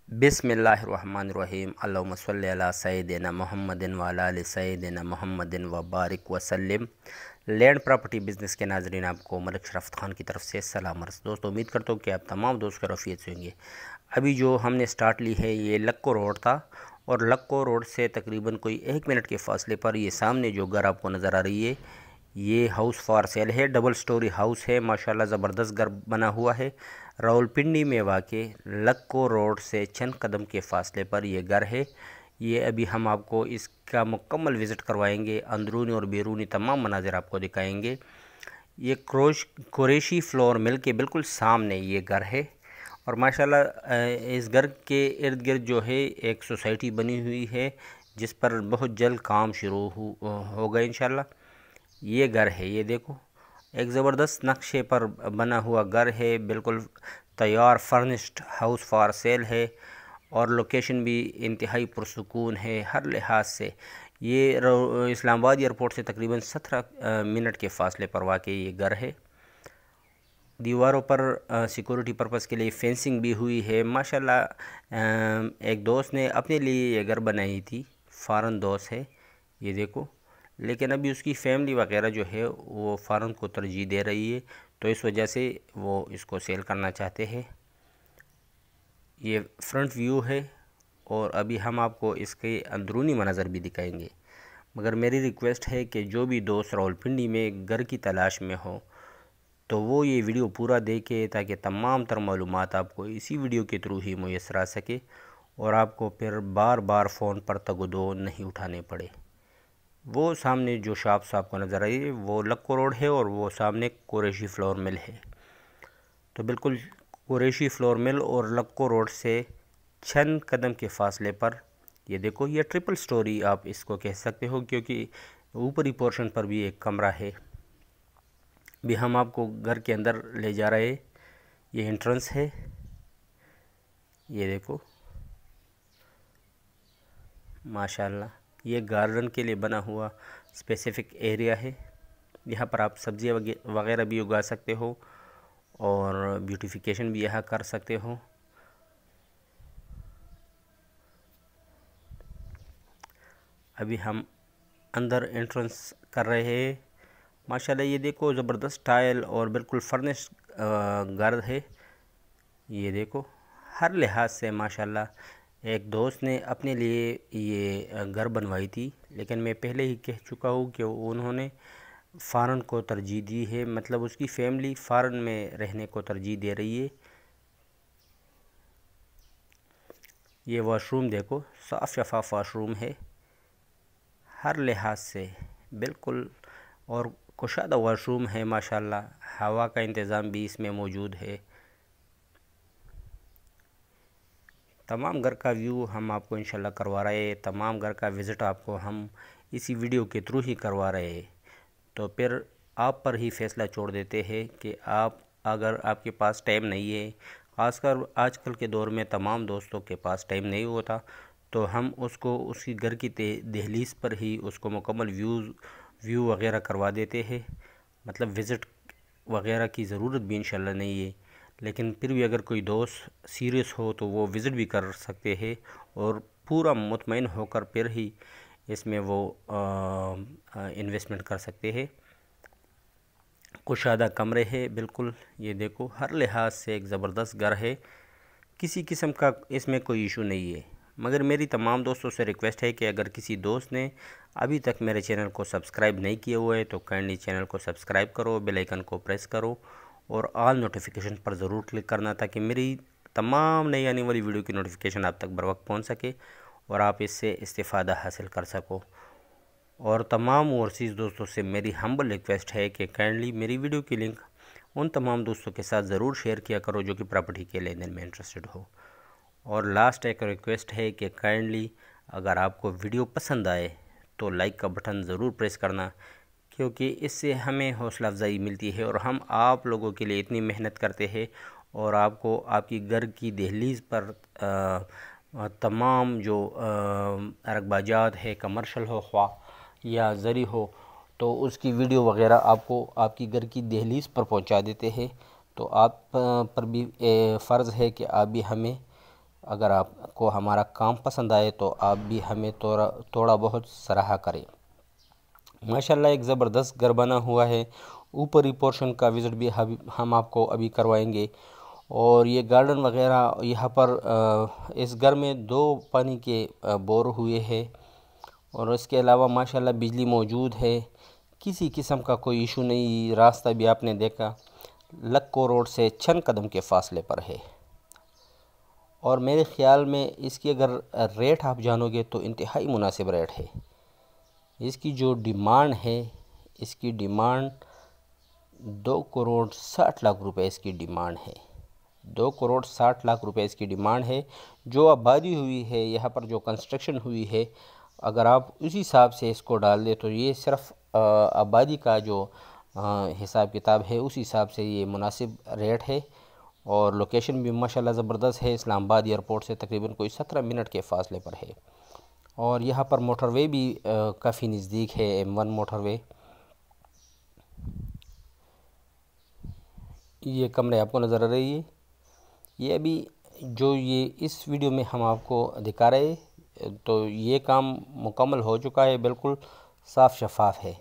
बिस्मिल्लाहिर्रहमानिर्रहीम अल्लाहुम्मा सल्लि अला सय्यिदिना मुहम्मदिन व अला आलि सय्यिदिना मुहम्मदिन व बारिक वसल्लिम। लैंड प्रॉपर्टी बिज़नेस के नाज़रीन, आपको मलिक शरफ़त ख़ान की तरफ से सलाम अर्ज़। दोस्तों, उम्मीद करता हूँ कि आप तमाम दोस्त खैरियत से होंगे। अभी जो हमने स्टार्ट ली है ये लक्को रोड था, और लक्को रोड से तकरीबन कोई 1 मिनट के फ़ासले पर ये सामने जो घर आपको नज़र आ रही है ये हाउस फॉर सेल है। डबल स्टोरी हाउस है, माशाल्लाह ज़बरदस्त घर बना हुआ है। रावलपिंडी में वाक़ लक्को रोड से चंद कदम के फ़ासले पर ये घर है। ये अभी हम आपको इसका मुकम्मल विज़िट करवाएंगे, अंदरूनी और बैरूनी तमाम मनाज़िर आपको दिखाएंगे। ये कुरैशी फ्लोर मिल के बिल्कुल सामने ये घर है, और माशाल्लाह इस घर के इर्द गिर्द जो है एक सोसाइटी बनी हुई है जिस पर बहुत जल्द काम शुरू होगा इंशाल्लाह। ये घर है, ये देखो, एक ज़बरदस्त नक्शे पर बना हुआ घर है, बिल्कुल तैयार फर्निश्ड हाउस फॉर सेल है, और लोकेशन भी इंतहाई पुरसुकून है हर लिहाज से। ये इस्लामाबाद एयरपोर्ट से तकरीबन 17 मिनट के फ़ासले पर वाक़ई ये घर है। दीवारों पर सिक्योरिटी पर्पज़ के लिए फेंसिंग भी हुई है माशाल्लाह। एक दोस्त ने अपने लिए ये घर बनाई थी, फ़ॉरेन दोस्त है, ये देखो, लेकिन अभी उसकी फैमिली वगैरह जो है वो फ़ॉरेन को तरजीह दे रही है, तो इस वजह से वो इसको सेल करना चाहते हैं। ये फ्रंट व्यू है, और अभी हम आपको इसके अंदरूनी मनाज़र भी दिखाएंगे। मगर मेरी रिक्वेस्ट है कि जो भी दोस्त रावलपिंडी में घर की तलाश में हो तो वो ये वीडियो पूरा देखे, ताकि तमाम तर मालूमात आपको इसी वीडियो के थ्रू ही मुयस्सर आ सके, और आपको फिर बार बार फ़ोन पर तगदो नहीं उठाने पड़े। वो सामने जो शॉप्स आपको नज़र आई है वो लक्को रोड है, और वो सामने कुरैशी फ्लोर मिल है। तो बिल्कुल कुरैशी फ्लोर मिल और लक्को रोड से चंद कदम के फ़ासले पर ये देखो, ये ट्रिपल स्टोरी आप इसको कह सकते हो, क्योंकि ऊपरी पोर्शन पर भी एक कमरा है। भी हम आपको घर के अंदर ले जा रहे हैं। ये एंट्रेंस है, ये देखो माशाल्लाह। ये गार्डन के लिए बना हुआ स्पेसिफ़िक एरिया है। यहाँ पर आप सब्ज़ियाँ वगैरह भी उगा सकते हो, और ब्यूटिफिकेशन भी यहाँ कर सकते हो। अभी हम अंदर एंट्रेंस कर रहे हैं। माशाल्लाह ये देखो, ज़बरदस्त टाइल और बिल्कुल फर्निश घर है। ये देखो, हर लिहाज से माशाल्लाह। एक दोस्त ने अपने लिए ये घर बनवाई थी, लेकिन मैं पहले ही कह चुका हूँ कि उन्होंने फ़ॉरेन को तरजीह दी है, मतलब उसकी फ़ैमिली फ़ॉरेन में रहने को तरजीह दे रही है। ये वॉशरूम देखो, साफ़ शफाफ वॉशरूम है हर लिहाज से बिल्कुल, और कुशादा वॉशरूम है माशाल्लाह। हवा का इंतज़ाम भी इसमें मौजूद है। तमाम घर का व्यू हम आपको इंशाल्लाह करवा रहे हैं, तमाम घर का विज़िट आपको हम इसी वीडियो के थ्रू ही करवा रहे हैं। तो फिर आप पर ही फ़ैसला छोड़ देते हैं कि आप, अगर आपके पास टाइम नहीं है, ख़ासकर आजकल के दौर में तमाम दोस्तों के पास टाइम नहीं होता, तो हम उसको उसकी घर की दहलीज़ पर ही उसको मुकम्मल व्यू वगैरह करवा देते हैं। मतलब विज़िट वगैरह की ज़रूरत भी इंशाल्लाह नहीं है, लेकिन फिर भी अगर कोई दोस्त सीरियस हो तो वो विज़िट भी कर सकते हैं, और पूरा मुतमईन होकर फिर ही इसमें वो इन्वेस्टमेंट कर सकते हैं। कुशादा कमरे हैं बिल्कुल, ये देखो, हर लिहाज से एक ज़बरदस्त घर है। किसी किस्म का इसमें कोई इशू नहीं है। मगर मेरी तमाम दोस्तों से रिक्वेस्ट है कि अगर किसी दोस्त ने अभी तक मेरे चैनल को सब्सक्राइब नहीं किया हुआ है तो काइंडली चैनल को सब्सक्राइब करो, बेल आइकन को प्रेस करो, और ऑल नोटिफिकेशन पर ज़रूर क्लिक करना, ताकि मेरी तमाम नई आने वाली वीडियो की नोटिफिकेशन आप तक बर वक्त पहुँच सके और आप इससे इस्तिफ़ादा हासिल कर सको। और तमाम ओवरसीज़ दोस्तों से मेरी हम्बल रिक्वेस्ट है कि काइंडली मेरी वीडियो की लिंक उन तमाम दोस्तों के साथ ज़रूर शेयर किया करो जो कि प्रॉपर्टी के लेन देन में इंटरेस्टेड हो। और लास्ट एक रिक्वेस्ट है कि काइंडली अगर आपको वीडियो पसंद आए तो लाइक का बटन ज़रूर प्रेस करना, क्योंकि इससे हमें हौसला अफजाई मिलती है, और हम आप लोगों के लिए इतनी मेहनत करते हैं, और आपको आपकी घर की दहलीज़ पर तमाम जो रकबाजात है, कमर्शल हो ख्वा या ज़री हो, तो उसकी वीडियो वगैरह आपको आपकी घर की दहलीज़ पर पहुंचा देते हैं। तो आप पर भी फ़र्ज़ है कि आप भी हमें اگر آپ کو ہمارا کام پسند آئے تو آپ بھی ہمیں تھوڑا بہت سراہا کریں۔ ماشاءاللہ ایک زبردست گھر بنا ہوا ہے، اوپری پورشن کا وزٹ بھی ہم آپ کو ابھی کروائیں گے۔ اور یہ گارڈن وغیرہ یہاں پر اس گھر میں 2 پانی کے بور ہوئے ہیں، اور اس کے علاوہ ماشاءاللہ بجلی موجود ہے، کسی قسم کا کوئی ایشو نہیں۔ راستہ بھی آپ نے دیکھا لکھو روڈ سے چند قدم کے فاصلے پر ہے، اور میرے خیال میں اس کی اگر ریٹ آپ جانو گے تو انتہائی مناسب ریٹ ہے۔ اس کی جو ڈیمانڈ ہے، اس کی ڈیمانڈ 2,60,00,000 روپے اس کی ڈیمانڈ ہے۔ 2,60,00,000 روپے اس کی ڈیمانڈ ہے۔ جو آبادی ہوئی ہے یہاں پر، جو کنسٹرکشن ہوئی ہے، اگر آپ اسی حساب سے اس کو ڈال دیں تو یہ صرف آبادی کا جو حساب کتاب ہے اس حساب سے یہ مناسب ریٹ ہے۔ اور لوکیشن بھی ماشاءاللہ زبردست ہے، اسلام آباد ایئرپورٹ سے تقریباً کوئی 17 منٹ کے فاصلے پر ہے، اور یہاں پر موٹر وے بھی کافی نزدیک ہے، M1 موٹر وے۔ یہ کمرے آپ کو نظر آ رہی ہے، یہ ابھی جو یہ اس ویڈیو میں ہم آپ کو دکھا رہے ہیں تو یہ کام مکمل ہو چکا ہے، بالکل صاف شفاف ہے،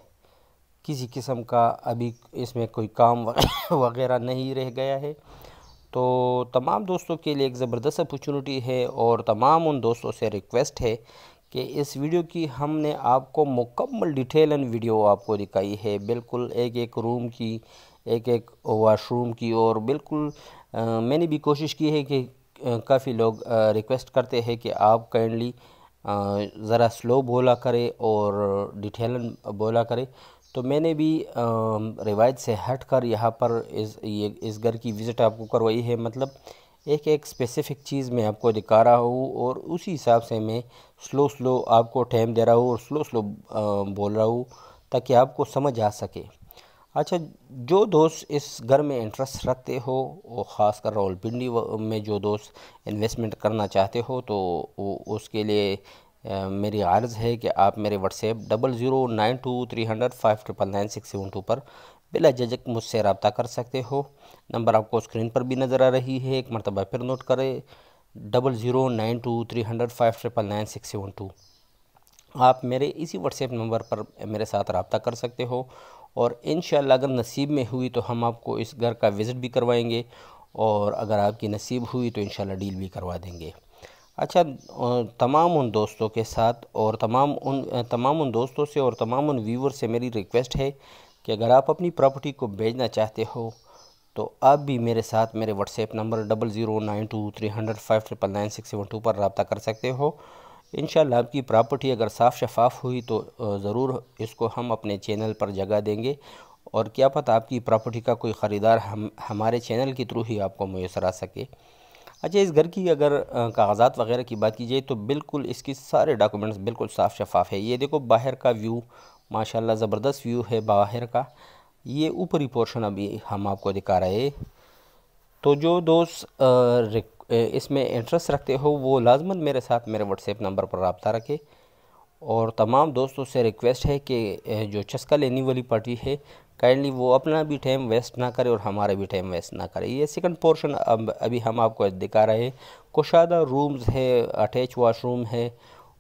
کسی قسم کا ابھی اس میں کوئی کام وغیرہ نہیں رہ گیا ہے۔ تو تمام دوستوں کے لیے ایک زبردست اپورچونٹی ہے، اور تمام ان دوستوں سے ریکویسٹ ہے کہ اس ویڈیو کی ہم نے آپ کو مکمل ڈیٹیلن ویڈیو آپ کو دکھائی ہے، بالکل ایک روم کی، ایک واش روم کی، اور بالکل میں نے بھی کوشش کی ہے کہ کافی لوگ ریکویسٹ کرتے ہیں کہ آپ کائنڈلی ذرا سلو بولا کرے اور ڈیٹیلن بولا کرے، تو میں نے بھی روایت سے ہٹ کر یہاں پر اس گھر کی وزٹ آپ کو کروائی ہے۔ مطلب ایک اسپیسیفک چیز میں آپ کو دکھا رہا ہوں، اور اسی حساب سے میں سلو آپ کو ٹائم دے رہا ہوں اور سلو بول رہا ہوں تاکہ آپ کو سمجھ آ سکے۔ اچھا، جو دوست اس گھر میں انٹرسٹ رکھتے ہو، وہ خاص کر راولپنڈی میں جو دوست انویسٹمنٹ کرنا چاہتے ہو، تو اس کے لیے میری عرض ہے کہ آپ میرے واٹس ایپ 00923005999672 پر بلا جھجک مجھ سے رابطہ کر سکتے ہو۔ نمبر آپ کو اسکرین پر بھی نظر آ رہی ہے، ایک مرتبہ پھر نوٹ کریں 00923005999672۔ آپ میرے اسی واٹس ایپ نمبر پر میرے ساتھ رابطہ کر سکتے ہو، اور انشاءاللہ اگر نصیب میں ہوئی تو ہم آپ کو اس گھر کا وزٹ بھی کروائیں گے، اور اگر آپ کی نصیب ہوئی تو انشاءاللہ ڈیل بھی کروا دیں گے۔ اچھا، تمام ان دوستوں کے ساتھ اور تمام ان دوستوں سے اور تمام ان ویور سے میری ریکویسٹ ہے کہ اگر آپ اپنی پراپرٹی کو بیچنا چاہتے ہو تو آپ بھی میرے ساتھ میرے واٹس ایپ نمبر 00923005999672 پر رابطہ کر سکتے ہو۔ انشاءاللہ آپ کی پراپرٹی اگر صاف شفاف ہوئی تو ضرور اس کو ہم اپنے چینل پر جگہ دیں گے، اور کیا پتہ آپ کی پراپرٹی کا کوئی خریدار ہمارے چینل کے تھرو ہی آپ کو میسر آ سکے۔ اچھا، اس گھر کی اگر کاغذات وغیرہ کی بات کی جائے تو بالکل اس کی سارے ڈاکومنٹس بالکل صاف شفاف ہے۔ یہ دیکھو باہر کا ویو، ماشاءاللہ زبردست ویو ہے باہر کا۔ یہ اوپری پورشن ابھی ہم آپ کو دکھا رہے ہیں، تو جو دوست اس میں انٹرسٹ رکھتے ہو وہ لازماً میرے ساتھ میرے واٹس ایپ نمبر پر رابطہ رکھے۔ اور تمام دوستوں سے ریکویسٹ ہے کہ جو چسکا لینے والی پارٹی ہے کائنڈلی وہ اپنا بھی ٹائم ویسٹ نہ کرے اور ہمارا بھی ٹائم ویسٹ نہ کرے۔ یہ سیکنڈ پورشن ابھی ہم آپ کو دکھا رہے ہیں، کشادہ رومز ہے، اٹیچ واش روم ہے،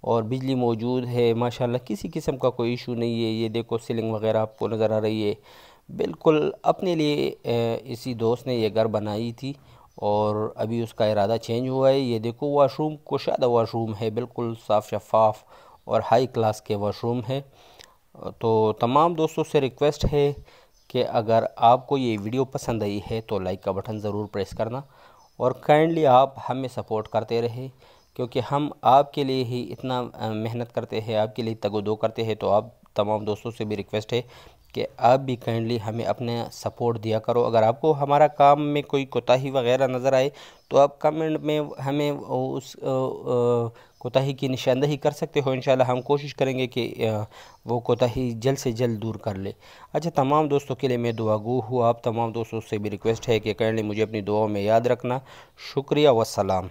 اور بجلی موجود ہے، ماشاءاللہ کسی قسم کا کوئی ایشو نہیں ہے۔ یہ دیکھو سیلنگ وغیرہ آپ کو نظر آ رہی ہے، بالکل اپنے لیے اسی دوست نے یہ گھر بنائی تھی، اور ابھی اس کا ارادہ چینج ہوا ہے۔ یہ دیکھو واش روم کشادہ واش روم ہے، بالکل صاف شفاف اور ہائی کلاس کے واش روم ہے۔ تو تمام دوستوں سے ریکویسٹ ہے کہ اگر آپ کو یہ ویڈیو پسند آئی ہے تو لائک کا بٹن ضرور پریس کرنا، اور کائنڈلی آپ ہمیں سپورٹ کرتے رہے، کیونکہ ہم آپ کے لیے ہی اتنا محنت کرتے ہیں، آپ کے لیے تگ و دو کرتے ہیں۔ تو آپ تمام دوستوں سے بھی ریکویسٹ ہے کہ آپ بھی کائنڈلی ہمیں اپنے سپورٹ دیا کرو۔ اگر آپ کو ہمارا کام میں کوئی کوتاہی وغیرہ نظر آئے تو آپ کمنٹ میں ہمیں اس کوتاہی کی نشاندہی کر سکتے ہو، انشاءاللہ ہم کوشش کریں گے کہ وہ کوتاہی جلد سے جلد دور کر لے۔ اچھا، تمام دوستوں کے لیے میں دعا گو ہوں، آپ تمام دوستوں سے بھی ریکویسٹ ہے کہ کائنڈلی مجھے اپنی دعاؤں میں یاد رکھنا۔ شکریہ والسلام۔